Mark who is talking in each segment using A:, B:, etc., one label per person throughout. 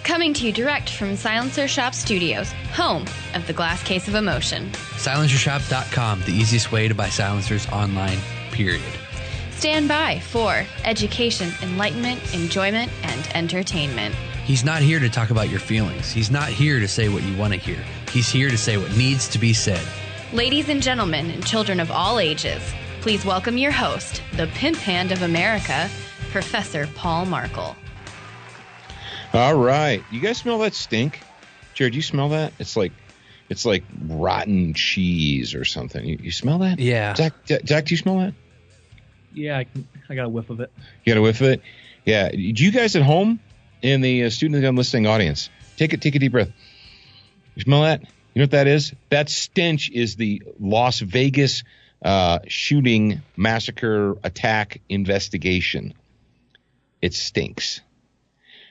A: Coming to you direct from Silencer Shop Studios, home of the Glass Case of Emotion.
B: SilencerShop.com, the easiest way to buy silencers online, period.
A: Stand by for education, enlightenment, enjoyment, and entertainment.
B: He's not here to talk about your feelings. He's not here to say what you want to hear. He's here to say what needs to be said.
A: Ladies and gentlemen, and children of all ages, please welcome your host, the pimp hand of America, Professor Paul Markle.
C: All right. You guys smell that stink? Jared, you smell that? It's like rotten cheese or something. You smell that?
B: Yeah.
C: Zach, do you smell that?
D: Yeah, I got a whiff of it.
C: You got a whiff of it? Yeah. Do you guys at home in the student gun listening audience, take a deep breath. You smell that? You know what that is? That stench is the Las Vegas shooting, massacre, attack investigation. It stinks.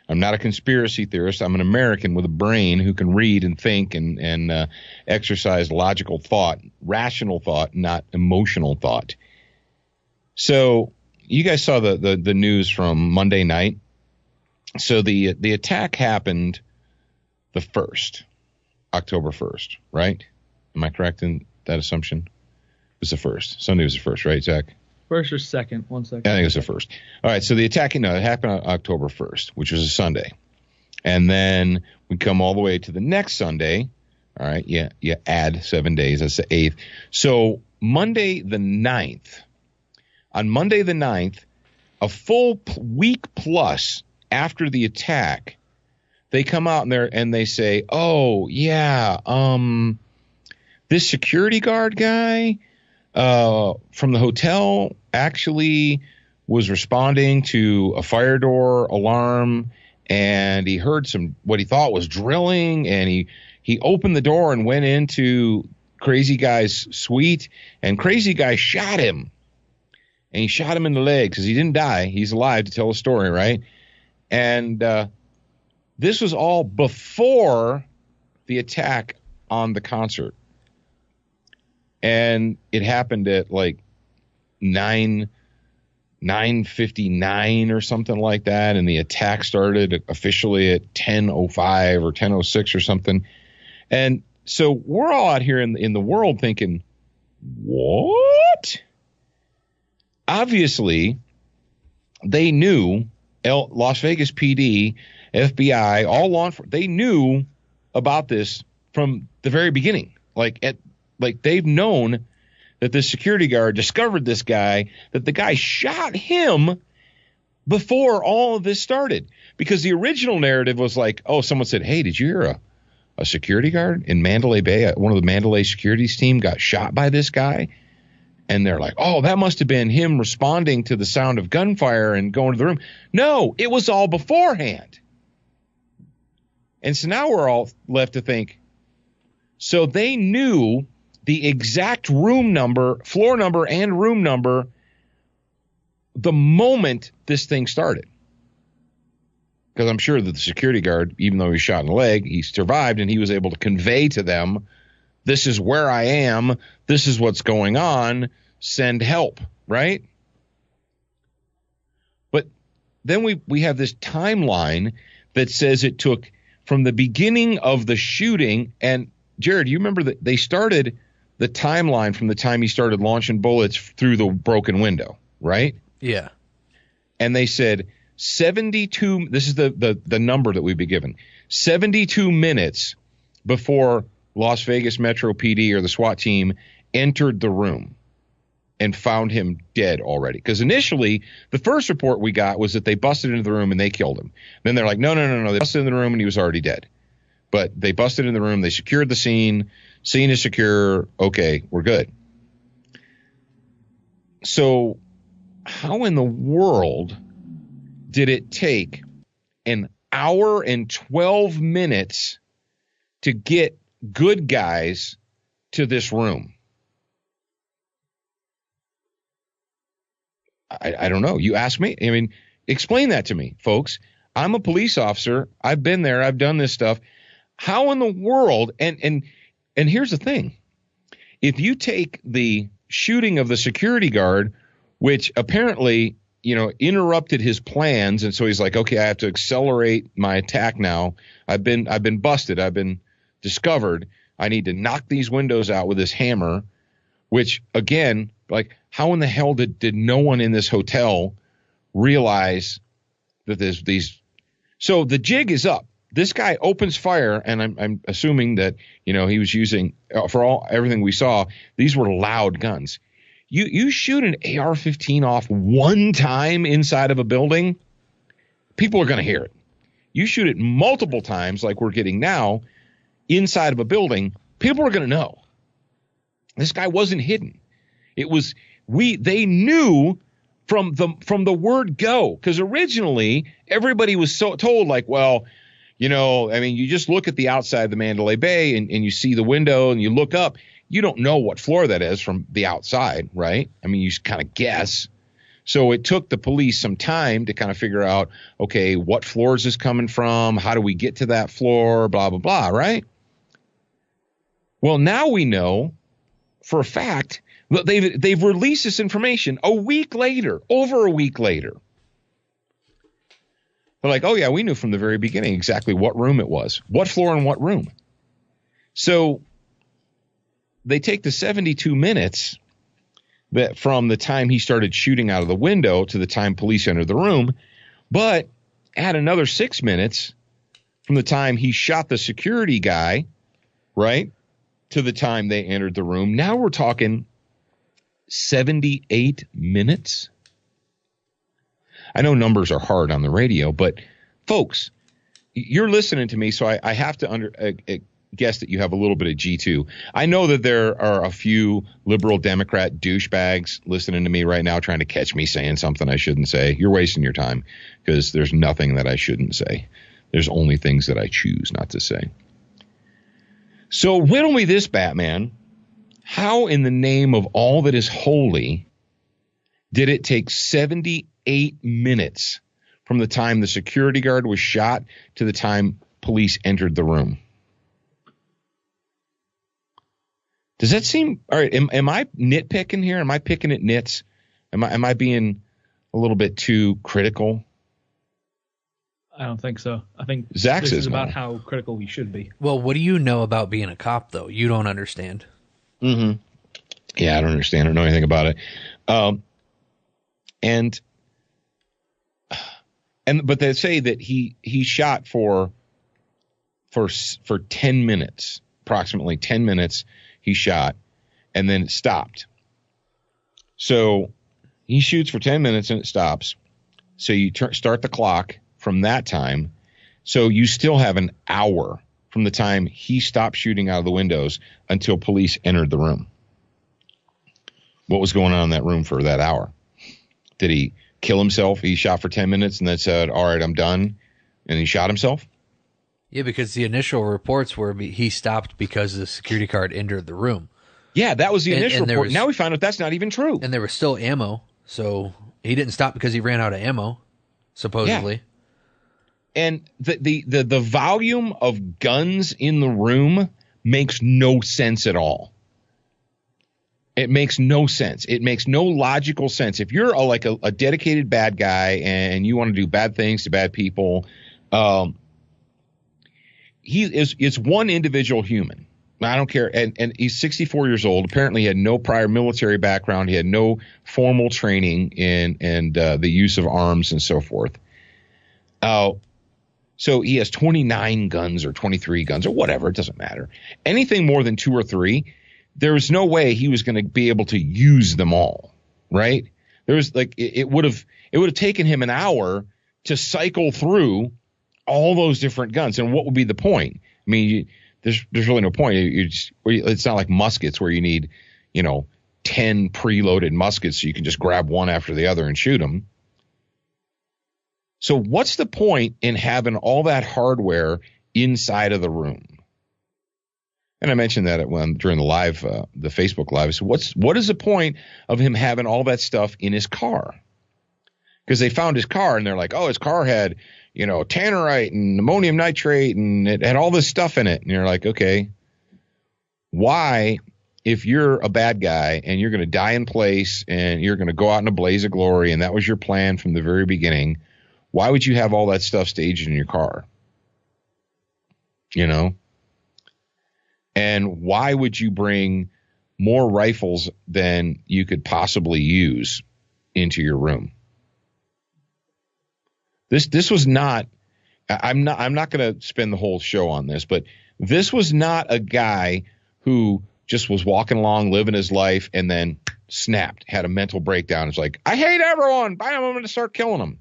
C: I'm not a conspiracy theorist. I'm an American with a brain who can read and think and exercise logical thought, rational thought, not emotional thought. So you guys saw the news from Monday night. So the attack happened the 1st, October 1st, right? Am I correct in that assumption? It was the 1st. Sunday was the 1st, right, Zach?
D: First or second? 1 second.
C: I think it was the 1st. All right, so the attack, it happened on October 1st, which was a Sunday. And then we come all the way to the next Sunday. All right, you add 7 days. That's the 8th. So Monday the 9th. On Monday the 9th, a full week plus after the attack, they come out and they say, oh, yeah, this security guard guy from the hotel actually was responding to a fire door alarm, and he heard what he thought was drilling, and he opened the door and went into Crazy Guy's suite, and Crazy Guy shot him. And he shot him in the leg because he didn't die. He's alive to tell a story, right? And this was all before the attack on the concert. And it happened at like 9:59 or something like that. And the attack started officially at 10:05 or 10:06 or something. And so we're all out here in the world thinking, what? Obviously, they knew, Las Vegas PD, FBI, all law enforcement, they knew about this from the very beginning. Like they've known that this security guard discovered this guy, that the guy shot him before all of this started. Because the original narrative was like, oh, someone said, hey, did you hear a security guard in Mandalay Bay? One of the Mandalay securities team got shot by this guy. And they're like, oh, that must have been him responding to the sound of gunfire and going to the room. No, it was all beforehand. And so now we're all left to think, so they knew the exact room number, floor number, and room number the moment this thing started. Because I'm sure that the security guard, even though he was shot in the leg, he survived, and he was able to convey to them, this is where I am. This is what's going on. Send help, right? But then we have this timeline that says it took from the beginning of the shooting. And Jared, you remember that they started the timeline from the time he started launching bullets through the broken window, right?
B: Yeah.
C: And they said 72. This is the number that we've been given. 72 minutes before Las Vegas Metro PD or the SWAT team entered the room and found him dead already. Because initially, the first report we got was that they busted into the room and they killed him. Then they're like, no. They busted in the room and he was already dead. But they busted in the room. They secured the scene. Scene is secure. Okay, we're good. So how in the world did it take an hour and 12 minutes to get good guys to this room? I don't know. You ask me. I mean, explain that to me, folks. I'm a police officer. I've been there. I've done this stuff. How in the world? And here's the thing. If you take the shooting of the security guard, which apparently, interrupted his plans. And so he's like, okay, I have to accelerate my attack now. I've been busted. I've been discovered. I need to knock these windows out with this hammer, which again, like how in the hell did no one in this hotel realize that there's these? So the jig is up. This guy opens fire, and I'm assuming that, he was using, for everything we saw, these were loud guns. You shoot an AR-15 off one time inside of a building, people are going to hear it. You shoot it multiple times like we're getting now inside of a building, people are going to know. This guy wasn't hidden. It was they knew from the word go, because originally everybody was told like, well, you just look at the outside of the Mandalay Bay and you see the window and you look up. You don't know what floor that is from the outside, right? I mean, you kind of guess. So it took the police some time to kind of figure out, okay, what floor is this coming from? How do we get to that floor? Blah, blah, blah, right? Well, now we know for a fact that they've released this information over a week later. They're like, oh, yeah, we knew from the very beginning exactly what room it was, what floor and what room. So they take the 72 minutes that from the time he started shooting out of the window to the time police entered the room, but add another 6 minutes from the time he shot the security guy, right, to the time they entered the room. Now we're talking 78 minutes. I know numbers are hard on the radio, but folks, you're listening to me, so I have to guess that you have a little bit of G2. I know that there are a few liberal Democrat douchebags listening to me right now trying to catch me saying something I shouldn't say. You're wasting your time because there's nothing that I shouldn't say. There's only things that I choose not to say. So riddle me this, Batman. How in the name of all that is holy did it take 78 minutes from the time the security guard was shot to the time police entered the room? Does that seem all right? Am I nitpicking here? Am I picking at nits? Am I being a little bit too critical?
D: I don't think so. I think
C: Zach
D: this
C: says
D: is about
C: no.
D: how critical we should be.
B: Well, what do you know about being a cop, though? You don't understand.
C: Mm-hmm. Yeah, I don't understand. I don't know anything about it. But they say that he shot for 10 minutes, approximately 10 minutes. He shot and then it stopped. So he shoots for 10 minutes and it stops. So you start the clock from that time. So you still have an hour from the time he stopped shooting out of the windows until police entered the room. What was going on in that room for that hour? Did he kill himself? He shot for 10 minutes and then said, all right, I'm done. And he shot himself?
B: Yeah, because the initial reports were he stopped because the security guard entered the room.
C: Yeah, that was the initial report. Now we found out that's not even true.
B: And there was still ammo, so he didn't stop because he ran out of ammo, supposedly.
C: Yeah. And the volume of guns in the room makes no sense at all. It makes no sense. It makes no logical sense. If you're a dedicated bad guy and you want to do bad things to bad people, it's one individual human. I don't care. And he's 64 years old. Apparently he had no prior military background. He had no formal training in the use of arms and so forth. So he has 29 guns or 23 guns or whatever. It doesn't matter. Anything more than 2 or 3, there's no way he was going to be able to use them all, right? There was it would have taken him an hour to cycle through all those different guns. And what would be the point? I mean, there's really no point. It's not like muskets where you need, 10 preloaded muskets so you can just grab one after the other and shoot them. So what's the point in having all that hardware inside of the room? And I mentioned that during the live, the Facebook live. So what is the point of him having all that stuff in his car? Because they found his car and they're like, oh, his car had, tannerite and ammonium nitrate and it had all this stuff in it. And you're like, okay, why if you're a bad guy and you're going to die in place and you're going to go out in a blaze of glory, and that was your plan from the very beginning, why would you have all that stuff staged in your car? You know? And why would you bring more rifles than you could possibly use into your room? This was not, I'm not going to spend the whole show on this, but this was not a guy who just was walking along, living his life, and then snapped, had a mental breakdown. It's like, I hate everyone. Bam, I'm going to start killing them.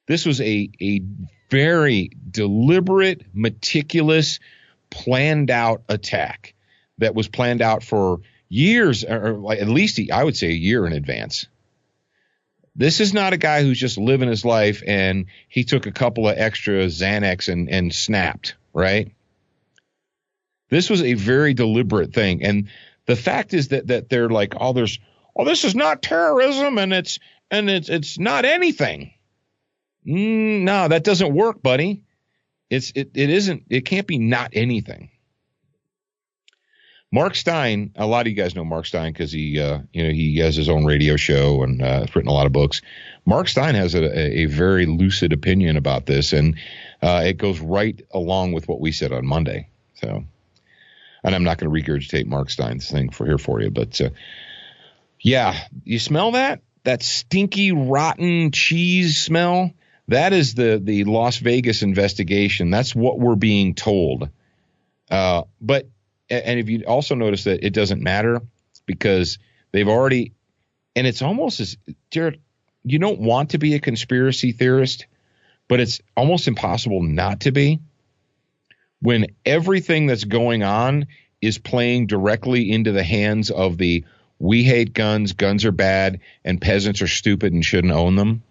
C: This was a very deliberate, meticulous, planned out attack that was planned out for years, or at least I would say a year in advance. This is not a guy who's just living his life and he took a couple of extra Xanax and snapped, right? This was a very deliberate thing. And the fact is that they're like, this is not terrorism and it's not anything. No, that doesn't work, buddy. It can't be not anything. Mark Stein, a lot of you guys know Mark Stein because he has his own radio show and has written a lot of books. Mark Stein has a very lucid opinion about this, and it goes right along with what we said on Monday. So, and I'm not going to regurgitate Mark Stein's thing for you, but yeah, you smell that stinky, rotten cheese smell? That is the Las Vegas investigation. That's what we're being told. But if you also notice that it doesn't matter because they've already, and it's almost as, Jared, you don't want to be a conspiracy theorist, but it's almost impossible not to be when everything that's going on is playing directly into the hands of the we hate guns, guns are bad, and peasants are stupid and shouldn't own them.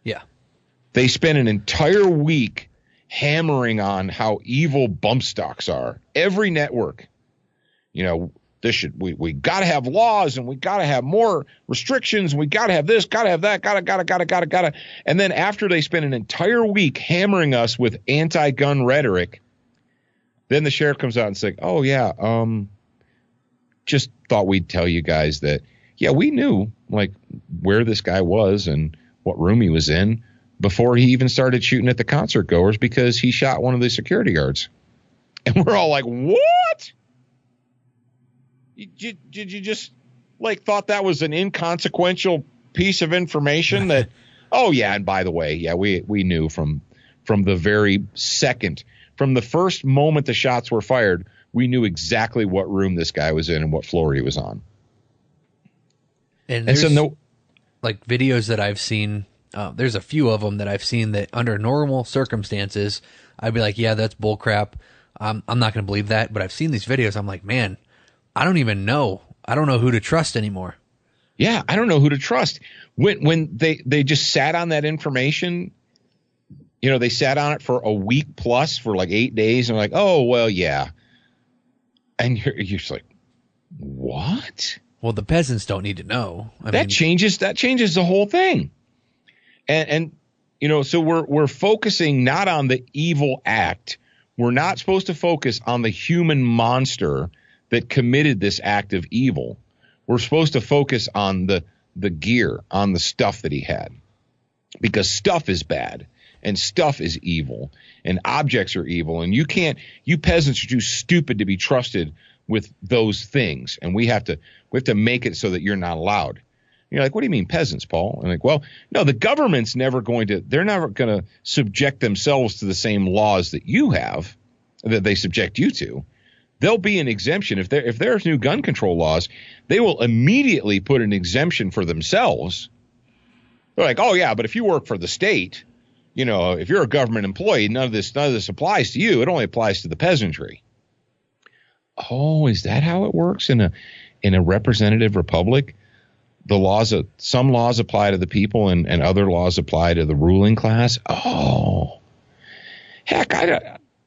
B: Yeah. They
C: spent an entire week hammering on how evil bump stocks are. Every network, we got to have laws and we got to have more restrictions. We got to have this, got to have that, gotta. And then after they spent an entire week hammering us with anti-gun rhetoric, then the sheriff comes out and says, "Oh yeah, just thought we'd tell you guys that, yeah, we knew like where this guy was and what room he was in before he even started shooting at the concert goers because he shot one of the security guards." And we're all like, what? Did you just like thought that was an inconsequential piece of information that, oh yeah, and by the way, yeah, we knew from the very second, from the first moment the shots were fired, we knew exactly what room this guy was in and what floor he was on.
B: And so like videos that I've seen, there's a few of them that I've seen that under normal circumstances, I'd be like, yeah, that's bullcrap. I'm not going to believe that. But I've seen these videos. I'm like, man, I don't even know. I don't know who to trust anymore.
C: Yeah, I don't know who to trust. When they just sat on that information, they sat on it for a week plus for like 8 days. And like, oh, well, yeah. And you're just like, what?
B: Well, the peasants don't need to know.
C: That changes the whole thing. And so we're focusing not on the evil act. We're not supposed to focus on the human monster that committed this act of evil. We're supposed to focus on the gear, on the stuff that he had, because stuff is bad and stuff is evil and objects are evil. And you peasants are too stupid to be trusted with those things. And we have to make it so that you're not allowed. You're like, what do you mean peasants, Paul? I'm like, well, no, the government's never going to subject themselves to the same laws that you have, that they subject you to. There'll be an exemption. If there's new gun control laws, they will immediately put an exemption for themselves. They're like, oh yeah, but if you work for the state, if you're a government employee, none of this applies to you. It only applies to the peasantry. Oh, is that how it works in a representative republic? Some laws apply to the people and other laws apply to the ruling class. Oh, heck,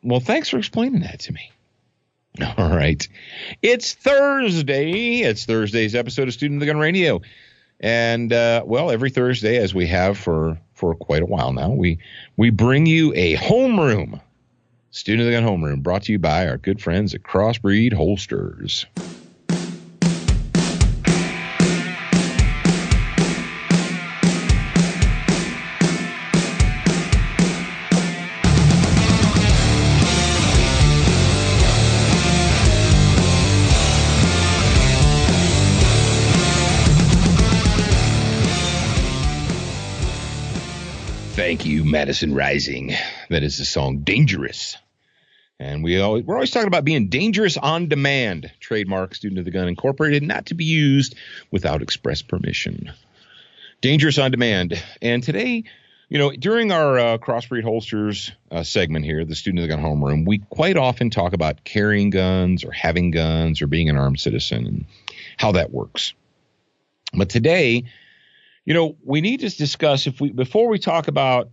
C: well, thanks for explaining that to me. All right. It's Thursday. It's Thursday's episode of Student of the Gun Radio. And, every Thursday, as we have for quite a while now, we bring you a homeroom. Student of the Gun Homeroom, brought to you by our good friends at Crossbreed Holsters. Thank you, Madison Rising. That is the song Dangerous. And we're always talking about being dangerous on demand. Trademark, Student of the Gun Incorporated, not to be used without express permission. Dangerous on demand. And today, during our Crossbreed Holsters segment here, the Student of the Gun Homeroom, we quite often talk about carrying guns or having guns or being an armed citizen and how that works. But today, we need to discuss before we talk about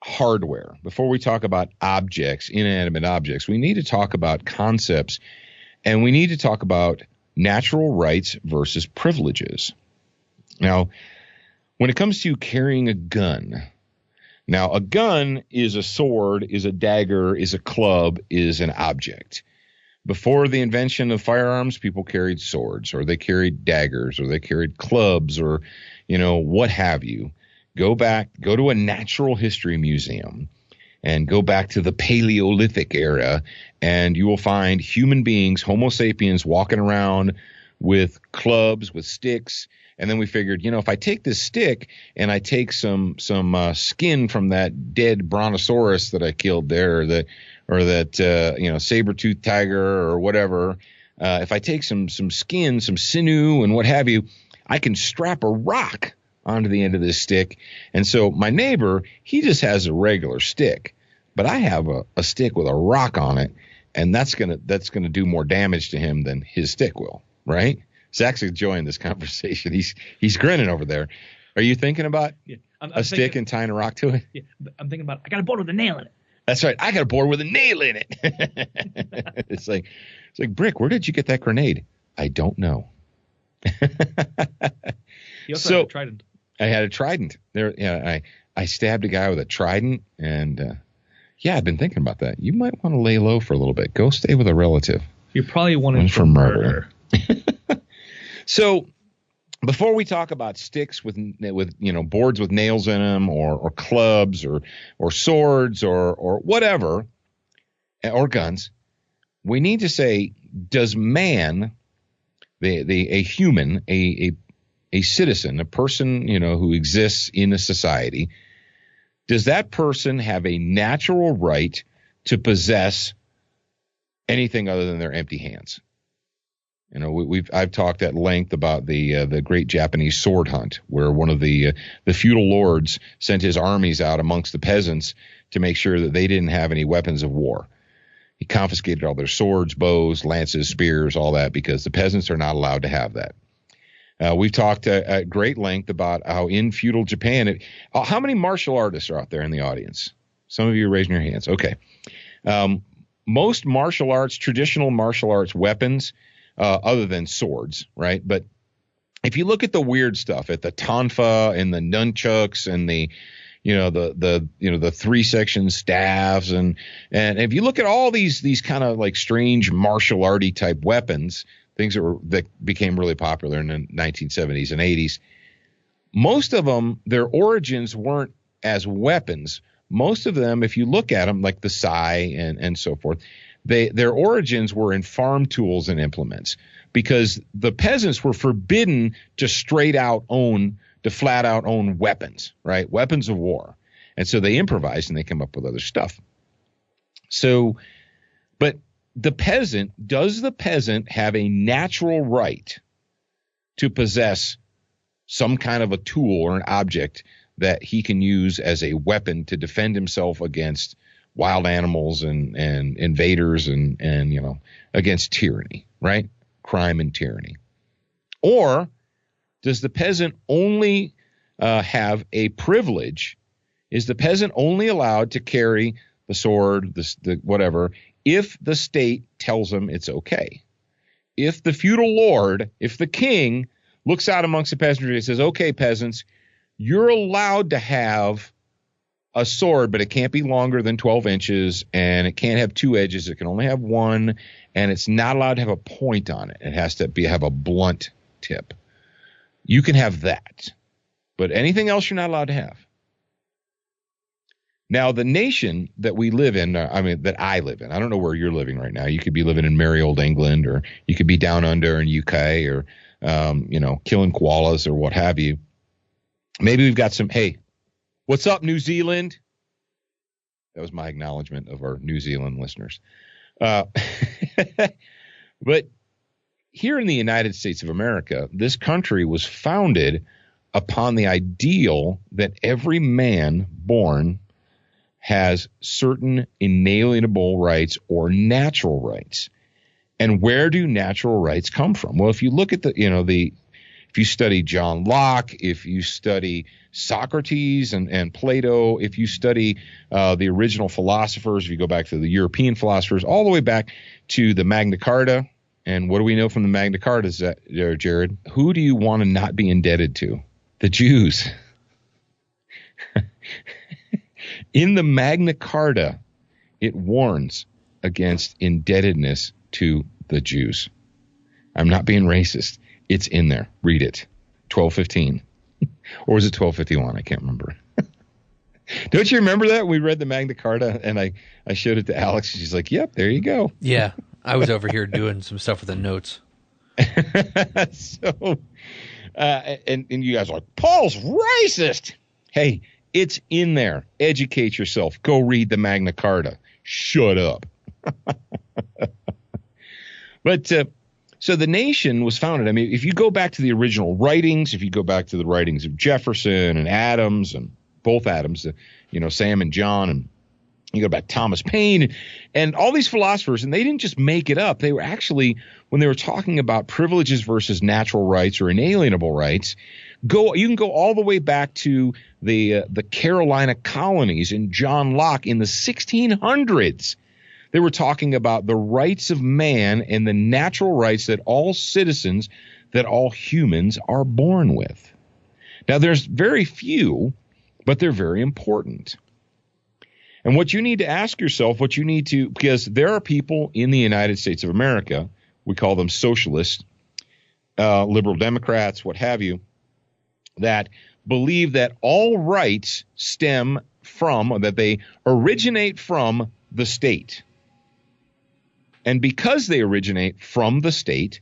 C: hardware, before we talk about objects, inanimate objects, we need to talk about concepts, and we need to talk about natural rights versus privileges. Now, when it comes to carrying a gun, a gun is a sword, is a dagger, is a club, is an object. Before the invention of firearms, people carried swords, or they carried daggers, or they carried clubs, or what have you. Go to a natural history museum and go back to the Paleolithic era, and you will find human beings, Homo sapiens, walking around with clubs, with sticks. And then we figured, if I take this stick and I take some skin from that dead brontosaurus that I killed there, or that saber-toothed tiger or whatever, if I take some skin, some sinew and what have you, I can strap a rock onto the end of this stick. And so my neighbor, he just has a regular stick, but I have a stick with a rock on it, and that's gonna do more damage to him than his stick will, right? Zach's enjoying this conversation. He's grinning over there. Are you thinking about a stick and tying a rock to it?
D: Yeah, I'm thinking about I got a board with a nail in it.
C: That's right. I got a board with a nail in it. It's like Brick, where did you get that grenade? I don't know.
D: You also had a trident.
C: I had a trident. I stabbed a guy with a trident, and I've been thinking about that. You might want to lay low for a little bit. Go stay with a relative.
D: You probably wanted for murder.
C: So, before we talk about sticks with boards with nails in them, or clubs, or swords, or whatever, or guns, we need to say, does man, a human, a citizen, a person, who exists in a society, does that person have a natural right to possess anything other than their empty hands? I've talked at length about the great Japanese sword hunt, where one of the feudal lords sent his armies out amongst the peasants to make sure that they didn't have any weapons of war. He confiscated all their swords, bows, lances, spears, all that, because the peasants are not allowed to have that. We've talked at great length about how in feudal Japan, how many martial artists are out there in the audience? Some of you are raising your hands. Okay. Most martial arts, traditional martial arts weapons, other than swords, right? But if you look at the weird stuff, at the tonfa and the nunchucks and the 3-section staffs, and if you look at all these kind of like strange martial arty type weapons, things that became really popular in the 1970s and 80s, most of them, their origins weren't as weapons. Most of them, if you look at them, like the sai and so forth, their origins were in farm tools and implements, because the peasants were forbidden to flat out own weapons, right? Weapons of war. And so they improvised and they come up with other stuff. So, but does the peasant have a natural right to possess some kind of a tool or an object that he can use as a weapon to defend himself against wild animals and invaders and against tyranny, right? Crime and tyranny? Or does the peasant only have a privilege? Is the peasant only allowed to carry the sword, the whatever, if the state tells him it's okay? If the feudal lord, if the king looks out amongst the peasantry and says, okay, peasants, you're allowed to have a sword, but it can't be longer than 12 inches, and it can't have two edges. It can only have one, and it's not allowed to have a point on it. It has to have a blunt tip. You can have that, but anything else you're not allowed to have. Now, the nation that we live in, that I live in, I don't know where you're living right now. You could be living in merry old England, or you could be down under in UK, or, killing koalas or what have you. Maybe we've got some, hey, What's up, New Zealand? That was my acknowledgement of our New Zealand listeners. But here in the United States of America, this country was founded upon the ideal that every man born has certain inalienable rights or natural rights. And where do natural rights come from? Well, if you look at if you study John Locke, if you study Socrates and Plato, if you study the original philosophers, if you go back to the European philosophers, all the way back to the Magna Carta, and what do we know from the Magna Carta, Jared? Who do you want to not be indebted to? The Jews. In the Magna Carta, it warns against indebtedness to the Jews. I'm not being racist. It's in there. Read it. 1215. Or was it 1251? I can't remember. Don't you remember that? We read the Magna Carta, and I showed it to Alex, and she's like, yep, there you go.
B: Yeah, I was over here doing some stuff with the notes.
C: So, and you guys are like, Paul's racist. Hey, it's in there. Educate yourself. Go read the Magna Carta. Shut up. But so the nation was founded. I mean, if you go back to the original writings, if you go back to the writings of Jefferson and Adams, and both Adams, Sam and John, and you go back to Thomas Paine and all these philosophers, and they didn't just make it up. They were actually, when they were talking about privileges versus natural rights or inalienable rights, you can go all the way back to the Carolina colonies in John Locke in the 1600s. They were talking about the rights of man and the natural rights that all citizens, that all humans are born with. Now, there's very few, but they're very important. And what you need to ask yourself, because there are people in the United States of America, we call them socialists, liberal Democrats, what have you, that believe that all rights stem from, or that they originate from the state. And because they originate from the state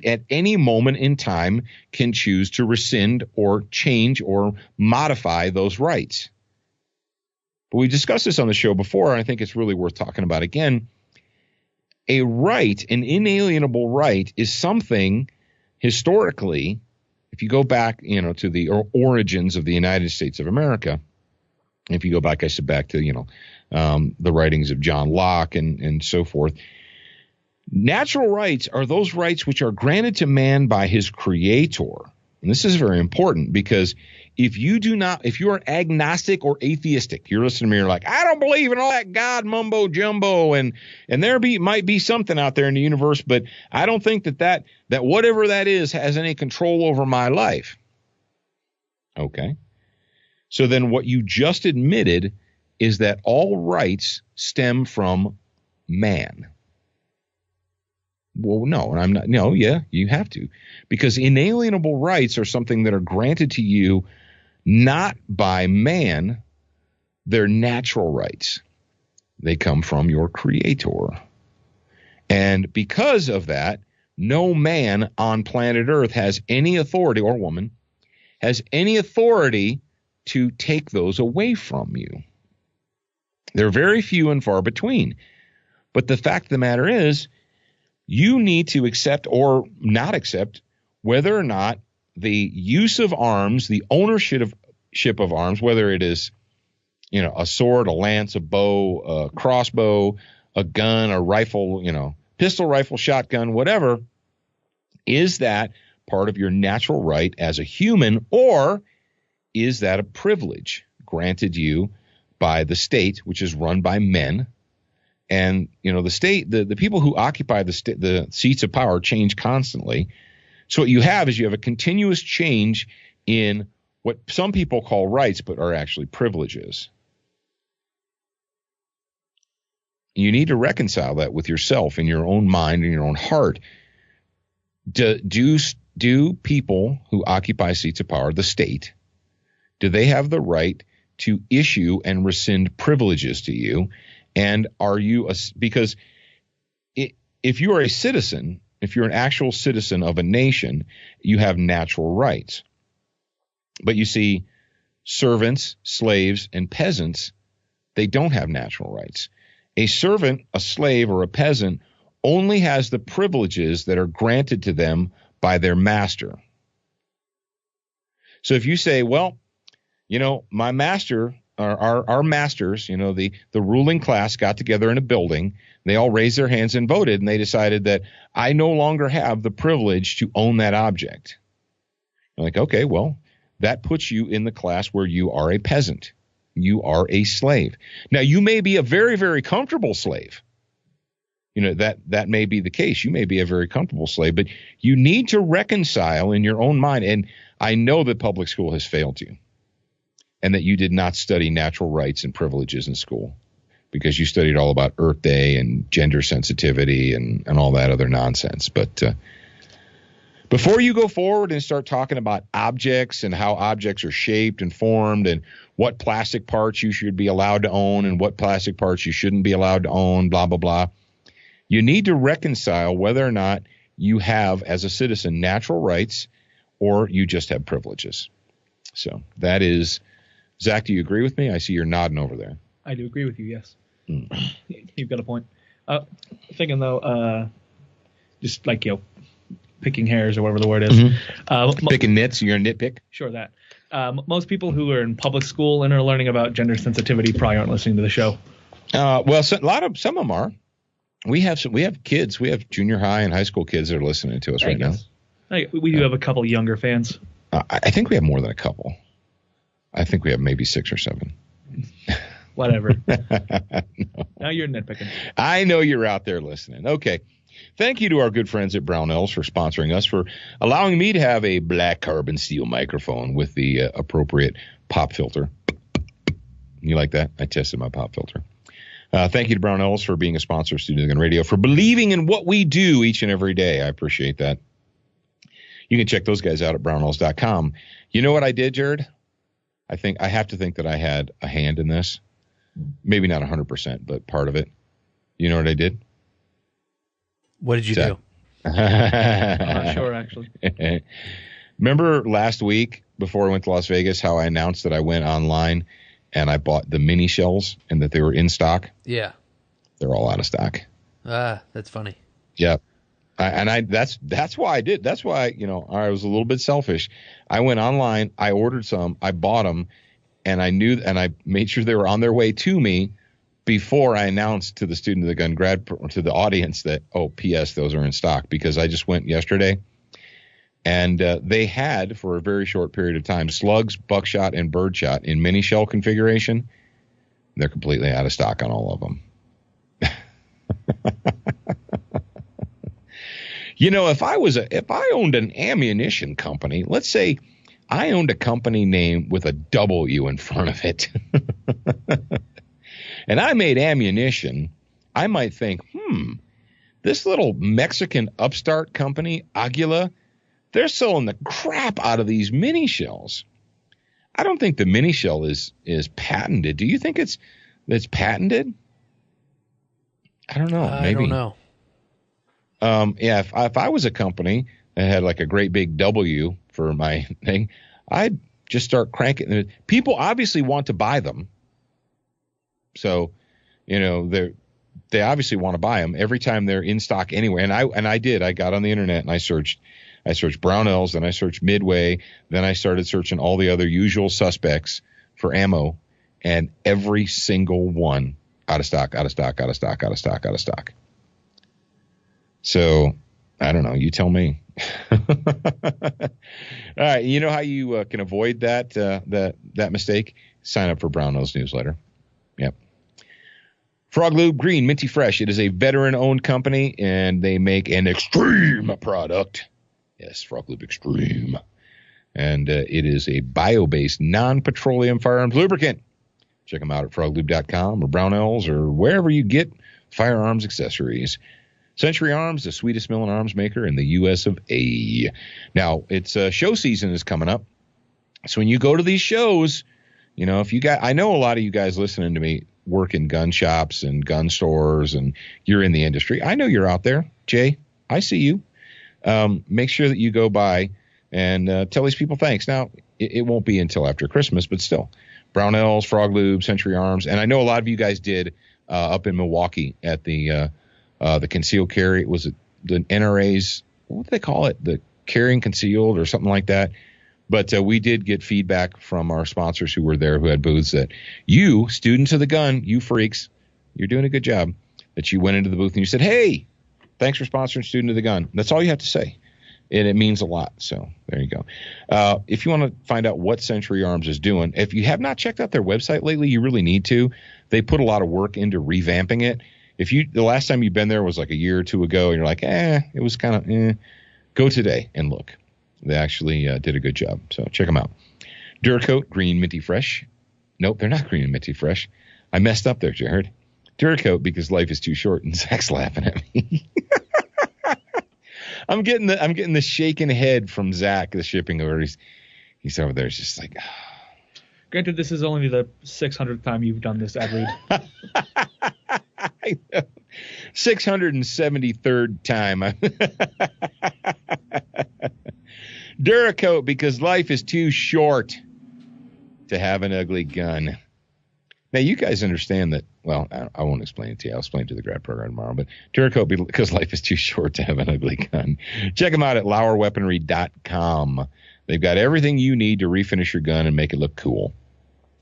C: at any moment in time can choose to rescind or change or modify those rights. But we discussed this on the show before, and I think it's really worth talking about again. A right, an inalienable right, is something historically, if you go back, to the origins of the United States of America, if you go back, I said back to, the writings of John Locke and so forth, natural rights are those rights which are granted to man by his creator. And this is very important, because if you are agnostic or atheistic, you're listening to me, you're like, I don't believe in all that God mumbo jumbo, and there might be something out there in the universe, but I don't think that whatever that is has any control over my life. Okay. So then what you just admitted is that all rights stem from man. Well, no, and I'm not. No, yeah, you have to, because inalienable rights are something that are granted to you not by man. They're natural rights. They come from your creator. And because of that, no man on planet Earth has any authority, or woman has any authority to take those away from you. They're very few and far between. But the fact of the matter is, you need to accept or not accept whether or not the use of arms, the ownership of arms, whether it is, a sword, a lance, a bow, a crossbow, a gun, a rifle, pistol, rifle, shotgun, whatever, is that part of your natural right as a human, or is that a privilege granted you by the state, which is run by men? And, the state, the people who occupy the seats of power change constantly. So what you have is a continuous change in what some people call rights, but are actually privileges. You need to reconcile that with yourself in your own mind and your own heart. Do people who occupy seats of power, the state, do they have the right to issue and rescind privileges to you? And are you because if you are a citizen, if you're an actual citizen of a nation, you have natural rights. But you see, servants, slaves, and peasants, they don't have natural rights. A servant, a slave, or a peasant only has the privileges that are granted to them by their master. So if you say, well, my master, our masters, the ruling class got together in a building, they all raised their hands and voted, and they decided that I no longer have the privilege to own that object. You're like, okay, well, that puts you in the class where you are a peasant. You are a slave. Now, you may be a very, very comfortable slave. That may be the case. You may be a very comfortable slave, but you need to reconcile in your own mind. And I know that public school has failed you and that you did not study natural rights and privileges in school because you studied all about Earth Day and gender sensitivity and all that other nonsense. But before you go forward and start talking about objects and how objects are shaped and formed and what plastic parts you should be allowed to own and what plastic parts you shouldn't be allowed to own, blah, blah, blah, you need to reconcile whether or not you have, as a citizen, natural rights or you just have privileges. So that is, Zach, do you agree with me? I see you're nodding over there.
D: I do agree with you, yes. You've got a point. Thinking, though, just like, picking hairs or whatever the word is.
C: Mm-hmm. Picking nits, you're a nitpick?
D: Sure, that. Most people who are in public school and are learning about gender sensitivity probably aren't listening to the show.
C: Well, some of them are. We have kids. We have junior high and high school kids that are listening to us right now.
D: We do have a couple younger fans.
C: I think we have more than a couple. I think we have maybe 6 or 7.
D: Whatever. No. Now you're nitpicking.
C: I know you're out there listening. Okay. Thank you to our good friends at Brownells for sponsoring us, for allowing me to have a black carbon steel microphone with the appropriate pop filter. You like that? I tested my pop filter. Thank you to Brownells for being a sponsor of Student Gun Radio, for believing in what we do each and every day. I appreciate that. You can check those guys out at brownells.com. You know what I did, Jared? I have to think that I had a hand in this. Maybe not 100%, but part of it. You know what I did?
B: What did you do?
D: I'm not sure, actually.
C: Remember last week before I went to Las Vegas how I announced that I went online and I bought the mini shells and that they were in stock?
B: Yeah.
C: They're all out of stock.
B: That's funny.
C: Yeah. That's why I did. That's why, I was a little bit selfish. I went online, I ordered some, I bought them, and I made sure they were on their way to me before I announced to the Student of the Gun grad, to the audience that, P.S., those are in stock, because I just went yesterday and they had, for a very short period of time, slugs, buckshot, and birdshot in mini shell configuration. They're completely out of stock on all of them. If I owned an ammunition company, let's say I owned a company name with a W in front of it, and I made ammunition, I might think, this little Mexican upstart company, Aguila, they're selling the crap out of these mini shells. I don't think the mini shell is patented. Do you think it's patented? I don't know. Maybe.
B: I don't know.
C: If I was a company that had like a great big W for my thing, I'd just start cranking. People obviously want to buy them. So, they obviously want to buy them every time they're in stock anyway. And I did. I got on the internet and I searched Brownells, then I searched Midway, then I started searching all the other usual suspects for ammo, and every single one out of stock. So I don't know. You tell me. All right. You know how you can avoid that mistake? Sign up for Brownells newsletter. Yep. Froglube Green Minty Fresh. It is a veteran-owned company, and they make an extreme product. Yes, Froglube Extreme. And it is a bio-based, non-petroleum firearms lubricant. Check them out at froglube.com or Brownells or wherever you get firearms accessories. Century Arms, the sweetest smelling arms maker in the U.S. of A. Now, it's show season is coming up. So when you go to these shows, if you got, I know a lot of you guys listening to me work in gun shops and gun stores, and you're in the industry. I know you're out there, Jay. I see you. Make sure that you go by and tell these people thanks. Now, it won't be until after Christmas, but still. Brownells, Froglube, Century Arms. And I know a lot of you guys did up in Milwaukee at the concealed carry. Was it the NRA's, what do they call it? The carrying concealed or something like that. But we did get feedback from our sponsors who were there, who had booths, that you, students of the gun, you freaks, you're doing a good job, that you went into the booth and you said, hey, thanks for sponsoring Student of the Gun. That's all you have to say. And it means a lot. So there you go. If you want to find out what Century Arms is doing, if you have not checked out their website lately, you really need to. They put a lot of work into revamping it. The last time you've been there was like a year or two ago, and you're like, it was kind of, go today and look. They actually did a good job. So check them out. DuraCoat, green, minty, fresh. Nope, they're not green and minty, fresh. I messed up there, Jared. DuraCoat, because life is too short, and Zach's laughing at me. I'm getting the shaking head from Zach, the shipping order. He's over there. It's just like.
D: Granted, this is only the 600th time you've done this ad read.
C: I know. 673rd time. DuraCoat, because life is too short to have an ugly gun. Now, you guys understand that. Well, I won't explain it to you. I'll explain it to the grad program tomorrow. But DuraCoat, because life is too short to have an ugly gun. Check them out at LauerWeaponry.com. They've got everything you need to refinish your gun and make it look cool.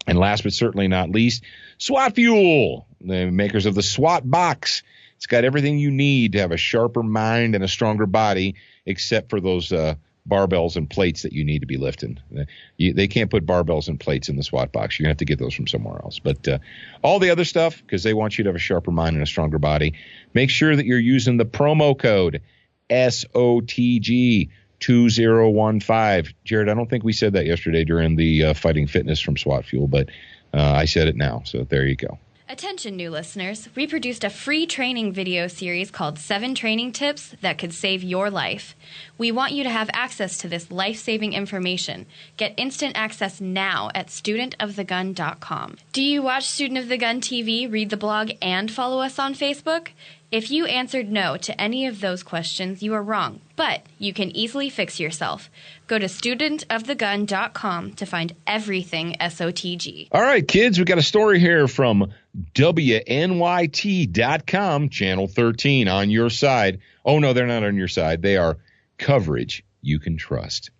C: And last but certainly not least, SWAT Fuel, the makers of the SWAT box. It's got everything you need to have a sharper mind and a stronger body, except for those barbells and plates that you need to be lifting. They can't put barbells and plates in the SWAT box. You're going to have to get those from somewhere else. But all the other stuff, because they want you to have a sharper mind and a stronger body, make sure that you're using the promo code SOTG 2015. Jared, I don't think we said that yesterday during the Fighting Fitness from SWAT Fuel, but I said it now, so there you go.
A: Attention, new listeners. We produced a free training video series called 7 Training Tips That Could Save Your Life. We want you to have access to this life-saving information. Get instant access now at studentofthegun.com. Do you watch Student of the Gun TV, read the blog, and follow us on Facebook? If you answered no to any of those questions, you are wrong, but you can easily fix yourself. Go to studentofthegun.com to find everything SOTG.
C: All right, kids, we got a story here from WNYT.com, Channel 13, on your side. Oh, no, they're not on your side. They are coverage you can trust.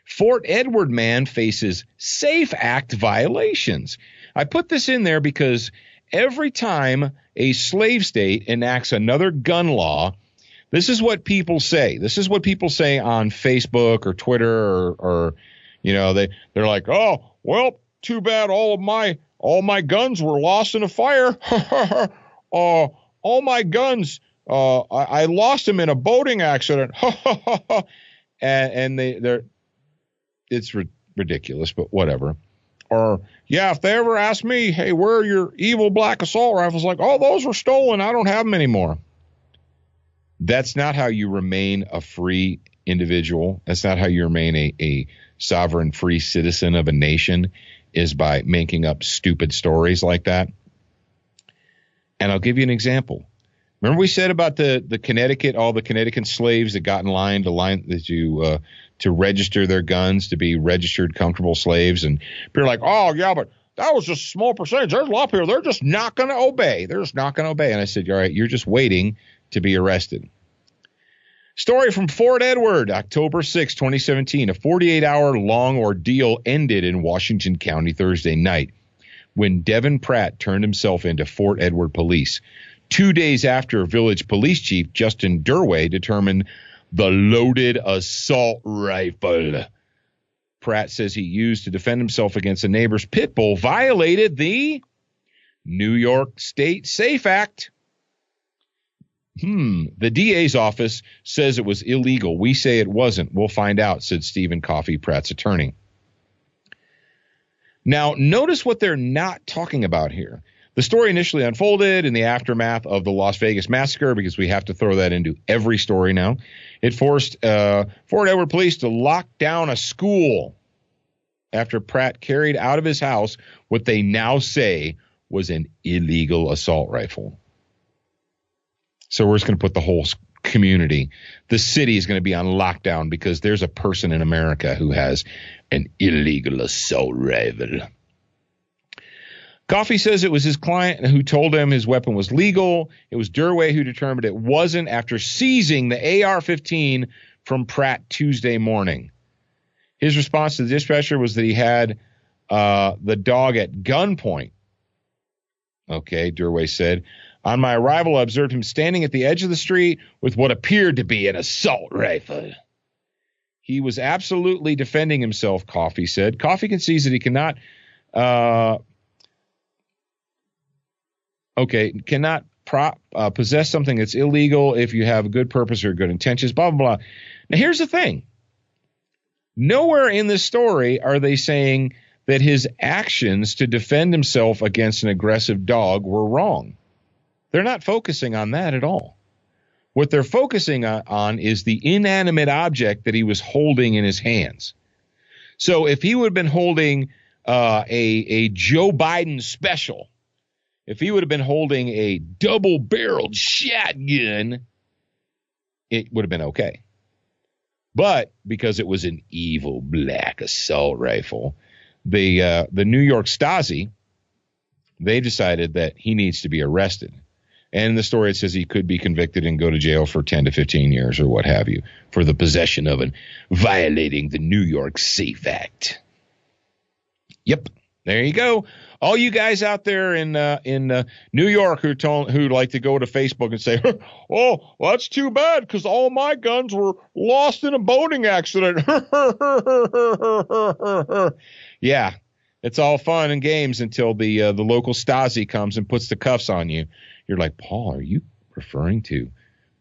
C: Fort Edward man faces SAFE Act violations. I put this in there because every time a slave state enacts another gun law, this is what people say. This is what people say on Facebook or Twitter or they're like, oh, well, too bad all my guns were lost in a fire. All my guns, I lost them in a boating accident. and it's ridiculous, but whatever. Or, yeah, if they ever ask me, hey, where are your evil black assault rifles? Like, oh, those were stolen. I don't have them anymore. That's not how you remain a free individual. That's not how you remain a sovereign, free citizen of a nation, is by making up stupid stories like that. And I'll give you an example. Remember we said about the Connecticut, all the Connecticut slaves that got in line to register their guns to be registered comfortable slaves, and people are like, oh yeah, but that was just a small percentage. There's a lot of people, they're just not going to obey. They're just not going to obey. And I said, all right, you're just waiting to be arrested. Story from Fort Edward, October 6, 2017. A 48-hour long ordeal ended in Washington County Thursday night when Devin Pratt turned himself into Fort Edward police 2 days after village police chief Justin Durway determined the loaded assault rifle Pratt says he used to defend himself against a neighbor's pit bull violated the New York State SAFE Act. The DA's office says it was illegal. We say it wasn't. We'll find out, said Stephen Coffey, Pratt's attorney. Now, notice what they're not talking about here. The story initially unfolded in the aftermath of the Las Vegas massacre, because we have to throw that into every story now. It forced Fort Edward police to lock down a school after Pratt carried out of his house what they now say was an illegal assault rifle. So we're just going to put the whole community, the city is going to be on lockdown because there's a person in America who has An illegal assault rifle. Coffey says it was his client who told him his weapon was legal. It was Durway who determined it wasn't after seizing the AR-15 from Pratt Tuesday morning. His response to the dispatcher was that he had the dog at gunpoint. Okay, Durway said. On my arrival, I observed him standing at the edge of the street with what appeared to be an assault rifle. He was absolutely defending himself, Coffey said. Coffey concedes that he cannot possess something that's illegal if you have a good purpose or good intentions, blah, blah, blah. Now, here's the thing. Nowhere in this story are they saying that his actions to defend himself against an aggressive dog were wrong. They're not focusing on that at all. What they're focusing on is the inanimate object that he was holding in his hands. So if he would have been holding a Joe Biden special, if he would have been holding a double-barreled shotgun, it would have been okay. But because it was an evil black assault rifle, the New York Stasi, they decided that he needs to be arrested. And in the story, it says he could be convicted and go to jail for 10 to 15 years or what have you for the possession of and violating the New York Safe Act. Yep, there you go. All you guys out there in New York who like to go to Facebook and say, oh, well, that's too bad because all my guns were lost in a boating accident. Yeah, it's all fun and games until the local Stasi comes and puts the cuffs on you. You're like, Paul, are you referring to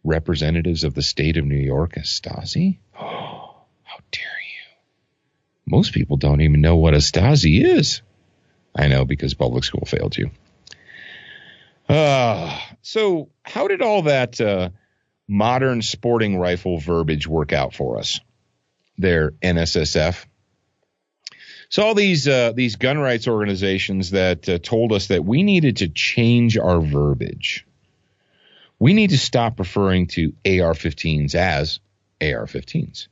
C: representatives of the state of New York as Stasi? Oh, how dare you. Most people don't even know what a Stasi is. I know, because public school failed you. So how did all that modern sporting rifle verbiage work out for us there, NSSF? So all these gun rights organizations that told us that we needed to change our verbiage. We need to stop referring to AR-15s as AR-15s.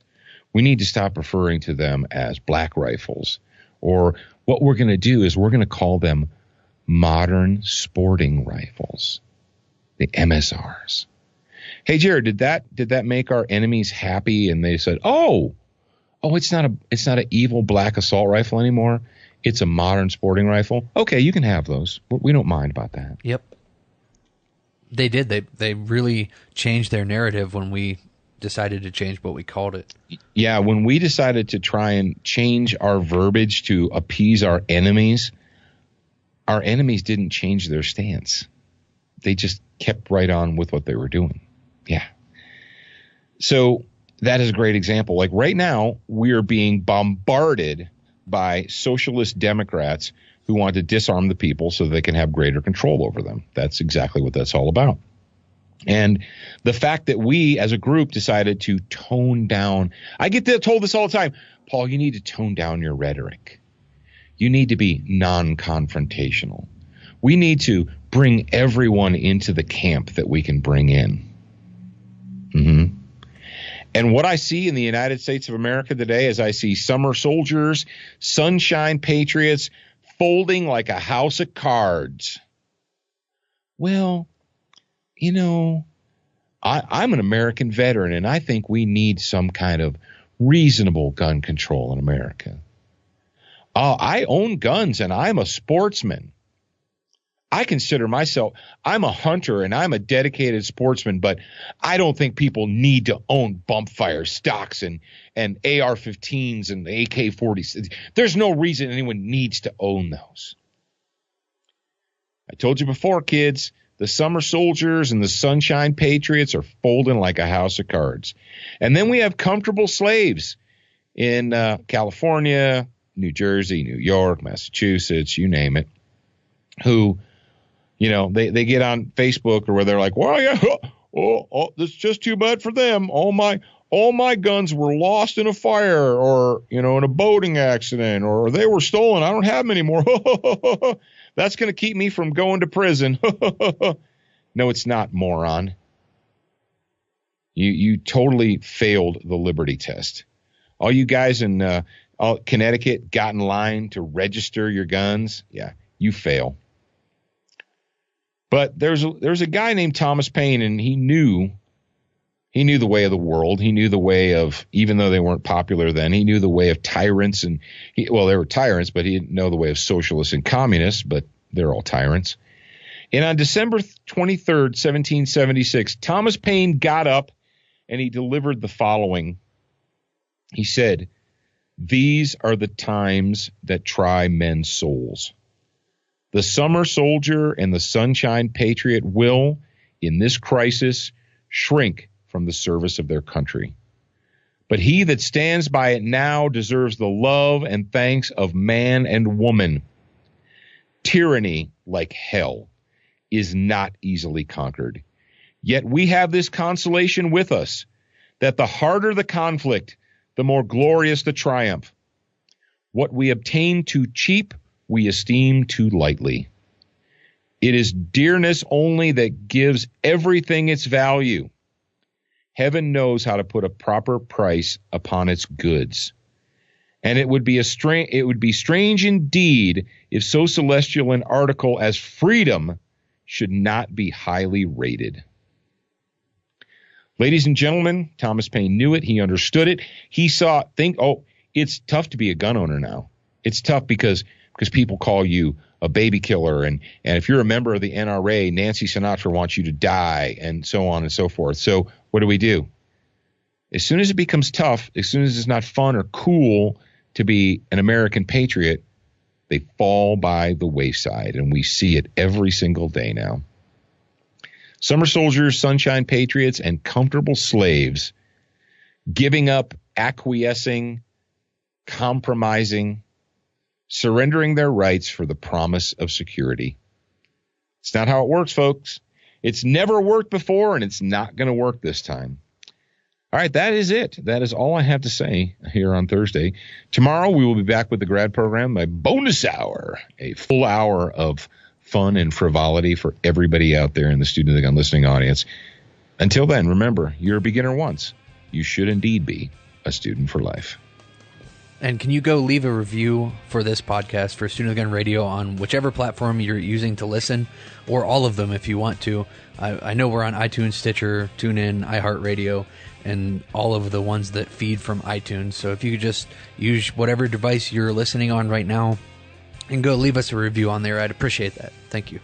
C: We need to stop referring to them as black rifles. Or what we're going to do is we're going to call them modern sporting rifles, the MSRs. Hey, Jared, did that make our enemies happy? And they said, oh, it's not an evil black assault rifle anymore. It's a modern sporting rifle. Okay, you can have those. We don't mind about that.
B: Yep. They did. They really changed their narrative when we decided to change what we called it.
C: Yeah, when we decided to try and change our verbiage to appease our enemies didn't change their stance. They just kept right on with what they were doing. Yeah. So that is a great example. Like right now, we are being bombarded by socialist Democrats who want to disarm the people so they can have greater control over them. That's exactly what that's all about. And the fact that we as a group decided to tone down, I get told this all the time, Paul, you need to tone down your rhetoric. You need to be non-confrontational. We need to bring everyone into the camp that we can bring in. Mm-hmm. And what I see in the United States of America today is I see summer soldiers, sunshine patriots, folding like a house of cards. Well, you know, I'm an American veteran, and I think we need some kind of reasonable gun control in America. I own guns, and I'm a sportsman. I consider myself, I'm a hunter, and I'm a dedicated sportsman, but I don't think people need to own bump fire stocks and AR-15s and AK-40s. There's no reason anyone needs to own those. I told you before, kids, the summer soldiers and the sunshine patriots are folding like a house of cards. And then we have comfortable slaves in California, New Jersey, New York, Massachusetts, you name it, who, you know, they get on Facebook or where they're like, well, yeah, this is just too bad for them. All my guns were lost in a fire or, you know, in a boating accident, or they were stolen. I don't have them anymore. That's going to keep me from going to prison. No, it's not, moron. You totally failed the Liberty test. All you guys in Connecticut got in line to register your guns. Yeah, you fail. But there's a guy named Thomas Paine, and he knew the way of the world. He knew the way of, even though they weren't popular then, he knew the way of tyrants. And they were tyrants, but he didn't know the way of socialists and communists, but they're all tyrants. And on December 23rd, 1776, Thomas Paine got up and he delivered the following. He said, "These are the times that try men's souls. The summer soldier and the sunshine patriot will, in this crisis, shrink from the service of their country. But he that stands by it now deserves the love and thanks of man and woman. Tyranny, like hell, is not easily conquered. Yet we have this consolation with us, that the harder the conflict, the more glorious the triumph. What we obtain too cheap, we esteem too lightly. It is dearness only that gives everything its value. Heaven knows how to put a proper price upon its goods. And it would be strange indeed if so celestial an article as freedom should not be highly rated." Ladies and gentlemen, Thomas Paine knew it. He understood it. He it's tough to be a gun owner now. It's tough because people call you a baby killer. And if you're a member of the NRA, Nancy Sinatra wants you to die, and so on and so forth. So what do? As soon as it becomes tough, as soon as it's not fun or cool to be an American patriot, they fall by the wayside, and we see it every single day now. Summer soldiers, sunshine patriots, and comfortable slaves giving up, acquiescing, compromising, surrendering their rights for the promise of security. It's not how it works, folks. It's never worked before, and it's not going to work this time. All right, that is it. That is all I have to say here on Thursday. Tomorrow, we will be back with the grad program, a bonus hour, a full hour of fun and frivolity for everybody out there in the Student of the Gun listening audience. Until then, remember, you're a beginner once. You should indeed be a student for life.
B: And can you go leave a review for this podcast for Student of the Gun Radio on whichever platform you're using to listen, or all of them if you want to. I know we're on iTunes, Stitcher, TuneIn, iHeartRadio, and all of the ones that feed from iTunes. So if you could just use whatever device you're listening on right now and go leave us a review on there, I'd appreciate that. Thank you.